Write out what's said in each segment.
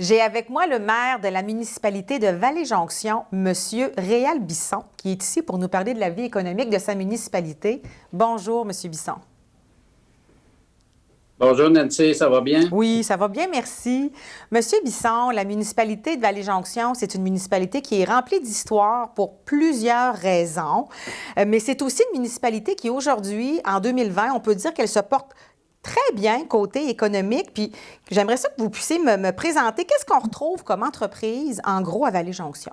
J'ai avec moi le maire de la municipalité de Vallée-Jonction, M. Réal Bisson, qui est ici pour nous parler de la vie économique de sa municipalité. Bonjour, M. Bisson. Bonjour Nancy, ça va bien? Oui, ça va bien, merci. Monsieur Bisson, la municipalité de Vallée-Jonction, c'est une municipalité qui est remplie d'histoire pour plusieurs raisons, mais c'est aussi une municipalité qui aujourd'hui, en 2020, on peut dire qu'elle se porte très bien côté économique. Puis j'aimerais ça que vous puissiez me présenter qu'est-ce qu'on retrouve comme entreprise, en gros, à Vallée-Jonction.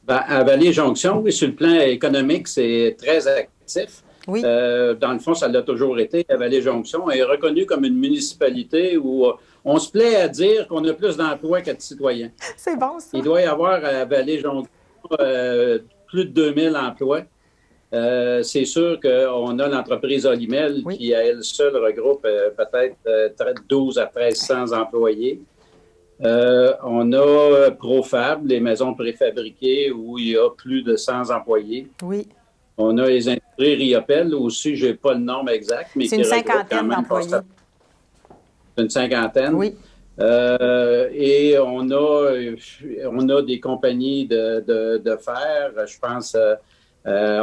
À Vallée-Jonction, oui, sur le plan économique, c'est très actif. Oui. Dans le fond, ça l'a toujours été. La Vallée-Jonction est reconnue comme une municipalité où on se plaît à dire qu'on a plus d'emplois que de citoyens. C'est bon, ça. Il doit y avoir à Vallée-Jonction plus de 2000 emplois. C'est sûr qu'on a l'entreprise Olimel Oui. qui, à elle seule, regroupe peut-être 12 à 1300 employés. On a Profab, les maisons préfabriquées, où il y a plus de 100 employés. Oui. On a les industries Riopel, aussi, je n'ai pas le nombre exact, mais C'est qui une regroupe quand cinquantaine même d'employés. une cinquantaine. Oui. Et on a des compagnies de fer, je pense à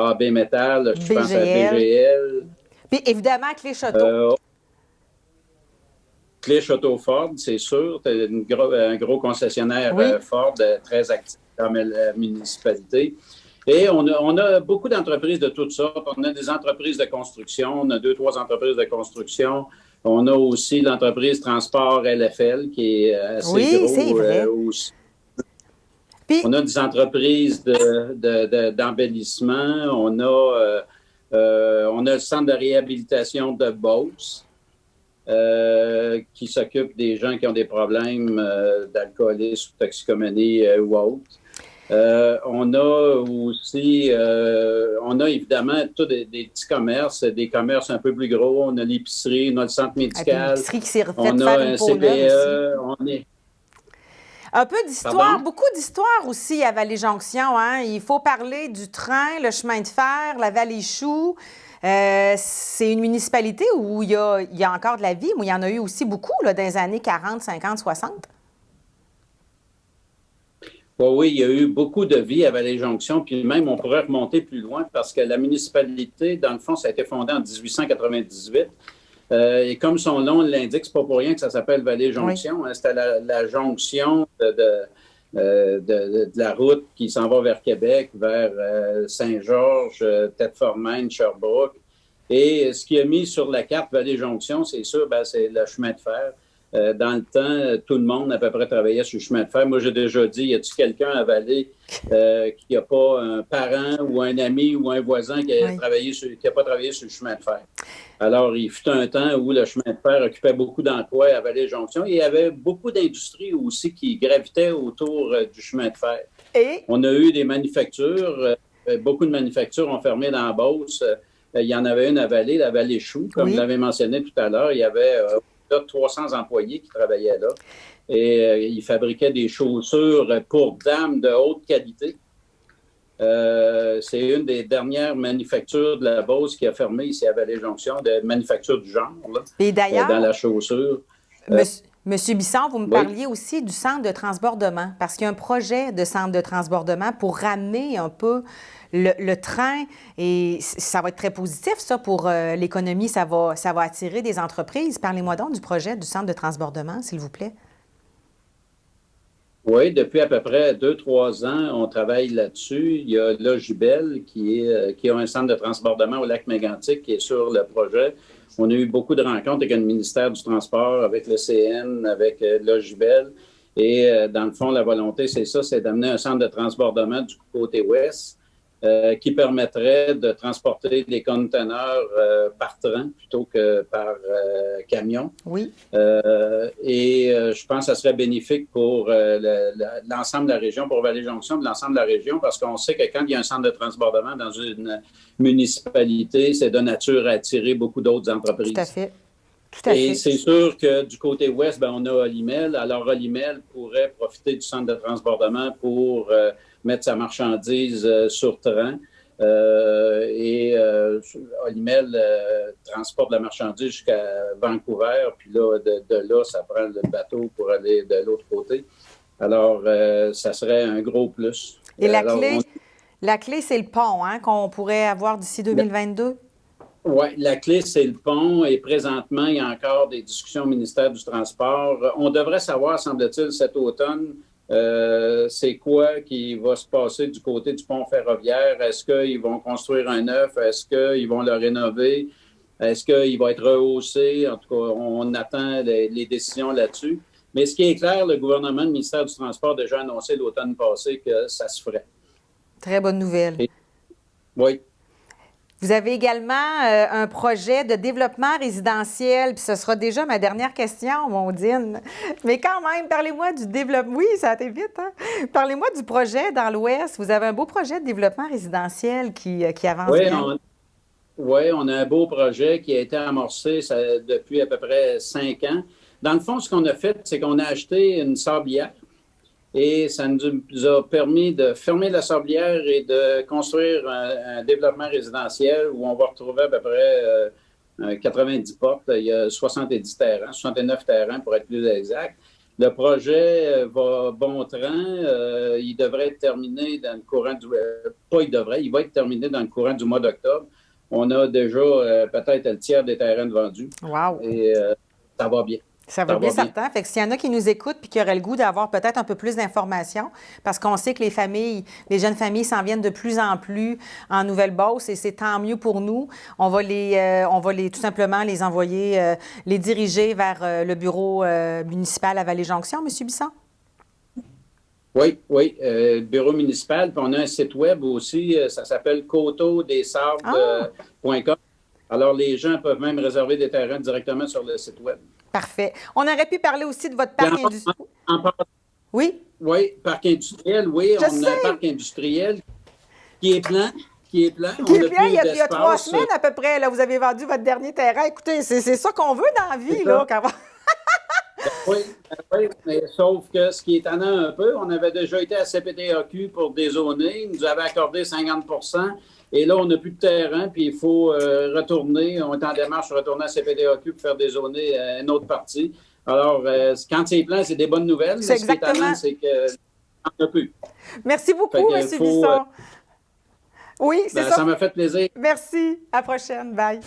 AB Metal, je pense à BGL. BGL. Puis évidemment, Clé-Château. Clé-Château Ford, c'est sûr. C'est un gros concessionnaire Oui. Ford très actif dans la municipalité. Et on a beaucoup d'entreprises de toutes sortes. On a des entreprises de construction. On a 2-3 entreprises de construction. On a aussi l'entreprise Transport LFL qui est assez Oui, gros c'est vrai. aussi. Puis, On a des entreprises d'embellissement. On a le centre de réhabilitation de Beauce. Qui s'occupe des gens qui ont des problèmes d'alcoolisme, toxicomanie ou autre. On a aussi, on a évidemment tous des petits commerces, des commerces un peu plus gros. On a l'épicerie, on a le centre médical, l'épicerie qui s'est fait on faire a une un peau neuve aussi. CPE, on est... Un peu d'histoire, Pardon? beaucoup d'histoire aussi à Vallée-Jonction. Hein? Il faut parler du train, le chemin de fer, la Vallée-Chou. C'est une municipalité où il y a encore de la vie, mais il y en a eu aussi beaucoup là, dans les années 40, 50, 60. Oui, il y a eu beaucoup de vie à Vallée-Jonction, puis même on pourrait remonter plus loin parce que la municipalité, dans le fond, ça a été fondé en 1898. Et comme son nom l'indique, c'est pas pour rien que ça s'appelle Vallée-Jonction. Oui. Hein, c'était la jonction de la route qui s'en va vers Québec, vers Saint-Georges, Tête-Formaine, Sherbrooke. Et ce qui a mis sur la carte Vallée-Jonction, c'est sûr, c'est le chemin de fer. Dans le temps, tout le monde à peu près travaillait sur le chemin de fer. Moi, j'ai déjà dit, y a-t-il quelqu'un à Vallée qui n'a pas un parent ou un ami ou un voisin qui a pas travaillé sur le chemin de fer? Alors, il fut un temps où le chemin de fer occupait beaucoup d'emplois à Vallée-Jonction et il y avait beaucoup d'industries aussi qui gravitaient autour du chemin de fer. Et On a eu des manufactures, beaucoup de manufactures ont fermé dans la Beauce. Il y en avait une à Vallée, la Vallée-Chou, comme oui. vous l'avez mentionné tout à l'heure. Il y avait 300 employés qui travaillaient là. Et ils fabriquaient des chaussures pour dames de haute qualité. C'est une des dernières manufactures de la Beauce qui a fermé ici à Vallée-Jonction, de manufacture du genre, là, Et d'ailleurs, dans la chaussure. Monsieur Bisson, vous me parliez aussi du centre de transbordement, parce qu'il y a un projet de centre de transbordement pour ramener un peu le train, et ça va être très positif, ça, pour l'économie, ça va attirer des entreprises. Parlez-moi donc du projet du centre de transbordement, s'il vous plaît. Oui, depuis à peu près 2-3 ans, on travaille là-dessus. Il y a Logibel qui a un centre de transbordement au lac Mégantic qui est sur le projet. On a eu beaucoup de rencontres avec le ministère du Transport, avec le CN, avec Logibel. Et dans le fond, la volonté, c'est d'amener un centre de transbordement du côté ouest qui permettrait de transporter des conteneurs par train plutôt que par camion. Oui. Je pense que ça serait bénéfique pour l'ensemble de la région, pour Vallée-Jonction, de l'ensemble de la région, parce qu'on sait que quand il y a un centre de transbordement dans une municipalité, c'est de nature à attirer beaucoup d'autres entreprises. Tout à fait. Et c'est sûr que du côté ouest, on a Olimel. Alors, Olimel pourrait profiter du centre de transbordement pour mettre sa marchandise sur train. Olimel transporte la marchandise jusqu'à Vancouver, puis là, de là, ça prend le bateau pour aller de l'autre côté. Alors, ça serait un gros plus. Et Alors, la clé, c'est le pont, hein, qu'on pourrait avoir d'ici 2022? Oui, la clé, c'est le pont et présentement, il y a encore des discussions au ministère du Transport. On devrait savoir, semble-t-il, cet automne, c'est quoi qui va se passer du côté du pont ferroviaire. Est-ce qu'ils vont construire un neuf? Est-ce qu'ils vont le rénover? Est-ce qu'il va être rehaussé? En tout cas, on attend les décisions là-dessus. Mais ce qui est clair, le gouvernement, le ministère du Transport a déjà annoncé l'automne passé que ça se ferait. Très bonne nouvelle. Oui. Vous avez également un projet de développement résidentiel, puis ce sera déjà ma dernière question, Mondine. Mais quand même, parlez-moi du développement. Oui, ça a été vite, hein? Parlez-moi du projet dans l'Ouest. Vous avez un beau projet de développement résidentiel qui avance bien. Oui, on a un beau projet qui a été amorcé depuis à peu près 5 ans. Dans le fond, ce qu'on a fait, c'est qu'on a acheté une sablière. Et ça nous a permis de fermer la sablière et de construire un développement résidentiel où on va retrouver à peu près 90 portes. Il y a 70 terrains, 69 terrains pour être plus exact. Le projet va bon train. Il devrait être terminé dans le courant du... il va être terminé dans le courant du mois d'octobre. On a déjà peut-être le tiers des terrains de vendus. Wow! Et ça va bien. Ça va bien, certain. Fait que s'il y en a qui nous écoutent puis qui auraient le goût d'avoir peut-être un peu plus d'informations, parce qu'on sait que les jeunes familles s'en viennent de plus en plus en Nouvelle-Beauce et c'est tant mieux pour nous. On va tout simplement les envoyer, les diriger vers le bureau municipal à Vallée-Jonction, M. Bisson? Oui, bureau municipal. Puis on a un site web aussi, ça s'appelle coteaudessables.com. Alors, les gens peuvent même réserver des terrains directement sur le site web. Parfait. On aurait pu parler aussi de votre parc industriel. Oui? Oui, parc industriel, oui. On a un parc industriel qui est plein. Il y a 3 semaines à peu près, là, vous avez vendu votre dernier terrain. Écoutez, c'est ça qu'on veut dans la vie, là. Oui, mais sauf que ce qui est étonnant un peu, on avait déjà été à CPDAQ pour dézoner. Ils nous avaient accordé 50 et là, on n'a plus de terrain, puis il faut retourner. On est en démarche de retourner à CPDAQ pour faire dézoner une autre partie. Alors, quand c'est plein, c'est des bonnes nouvelles. C'est exactement. Ce qui est étonnant, c'est qu'on n'en a plus. Merci beaucoup, M. Bisson. Oui, c'est ça. Ça m'a fait plaisir. Merci. À la prochaine. Bye.